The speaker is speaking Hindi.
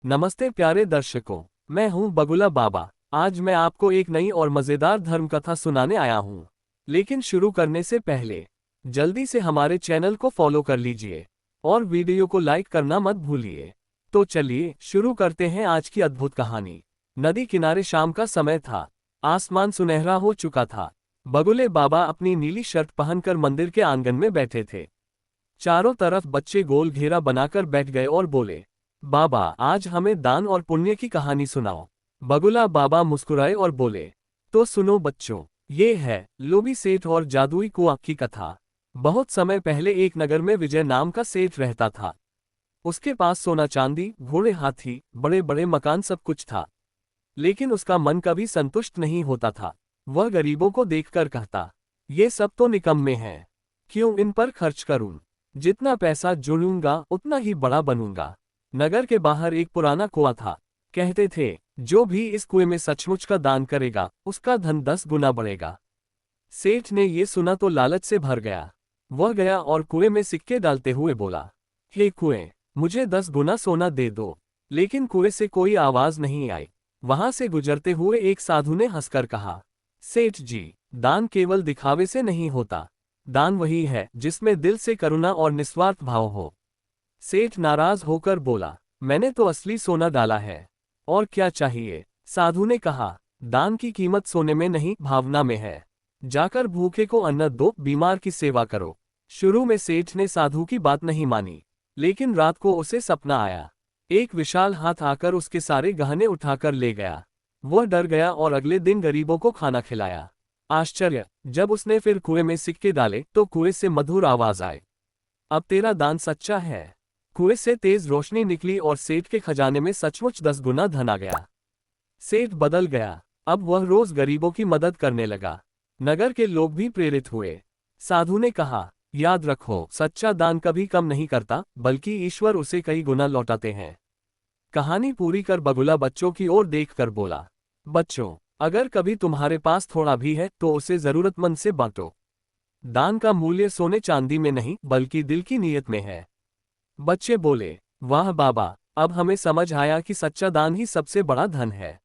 नमस्ते प्यारे दर्शकों, मैं हूं बगुला बाबा। आज मैं आपको एक नई और मज़ेदार धर्म कथा सुनाने आया हूं। लेकिन शुरू करने से पहले जल्दी से हमारे चैनल को फॉलो कर लीजिए और वीडियो को लाइक करना मत भूलिए। तो चलिए शुरू करते हैं आज की अद्भुत कहानी। नदी किनारे शाम का समय था। आसमान सुनहरा हो चुका था। बगुले बाबा अपनी नीली शर्ट पहनकर मंदिर के आंगन में बैठे थे। चारों तरफ बच्चे गोल घेरा बनाकर बैठ गए और बोले, बाबा आज हमें दान और पुण्य की कहानी सुनाओ। बगुला बाबा मुस्कुराए और बोले, तो सुनो बच्चों, ये है लोभी सेठ और जादुई कुआं की कथा। बहुत समय पहले एक नगर में विजय नाम का सेठ रहता था। उसके पास सोना चांदी, घोड़े, हाथी, बड़े बड़े मकान, सब कुछ था। लेकिन उसका मन कभी संतुष्ट नहीं होता था। वह गरीबों को देखकर कहता, ये सब तो निकम्मे हैं, क्यों इन पर खर्च करूं? जितना पैसा जोड़ूंगा उतना ही बड़ा बनूंगा। नगर के बाहर एक पुराना कुआं था। कहते थे, जो भी इस कुएं में सचमुच का दान करेगा उसका धन 10 गुना बढ़ेगा। सेठ ने ये सुना तो लालच से भर गया। वह गया और कुएं में सिक्के डालते हुए बोला, हे कुएं, मुझे 10 गुना सोना दे दो। लेकिन कुएं से कोई आवाज नहीं आई। वहां से गुजरते हुए एक साधु ने हंसकर कहा, सेठ जी, दान केवल दिखावे से नहीं होता। दान वही है जिसमें दिल से करुणा और निस्वार्थ भाव हो। सेठ नाराज होकर बोला, मैंने तो असली सोना डाला है, और क्या चाहिए? साधु ने कहा, दान की कीमत सोने में नहीं भावना में है। जाकर भूखे को अन्न दो, बीमार की सेवा करो। शुरू में सेठ ने साधु की बात नहीं मानी, लेकिन रात को उसे सपना आया। एक विशाल हाथ आकर उसके सारे गहने उठाकर ले गया। वह डर गया और अगले दिन गरीबों को खाना खिलाया। आश्चर्य, जब उसने फिर कुएं में सिक्के डाले तो कुएं से मधुर आवाज आए, अब तेरा दान सच्चा है। कुएं से तेज रोशनी निकली और सेठ के खजाने में सचमुच 10 गुना धन आ गया। सेठ बदल गया। अब वह रोज गरीबों की मदद करने लगा। नगर के लोग भी प्रेरित हुए। साधु ने कहा, याद रखो, सच्चा दान कभी कम नहीं करता, बल्कि ईश्वर उसे कई गुना लौटाते हैं। कहानी पूरी कर बगुला बच्चों की ओर देखकर बोला, बच्चों, अगर कभी तुम्हारे पास थोड़ा भी है तो उसे जरूरतमंद से बांटो। दान का मूल्य सोने चांदी में नहीं बल्कि दिल की नीयत में है। बच्चे बोले, वाह बाबा, अब हमें समझ आया कि सच्चा दान ही सबसे बड़ा धन है।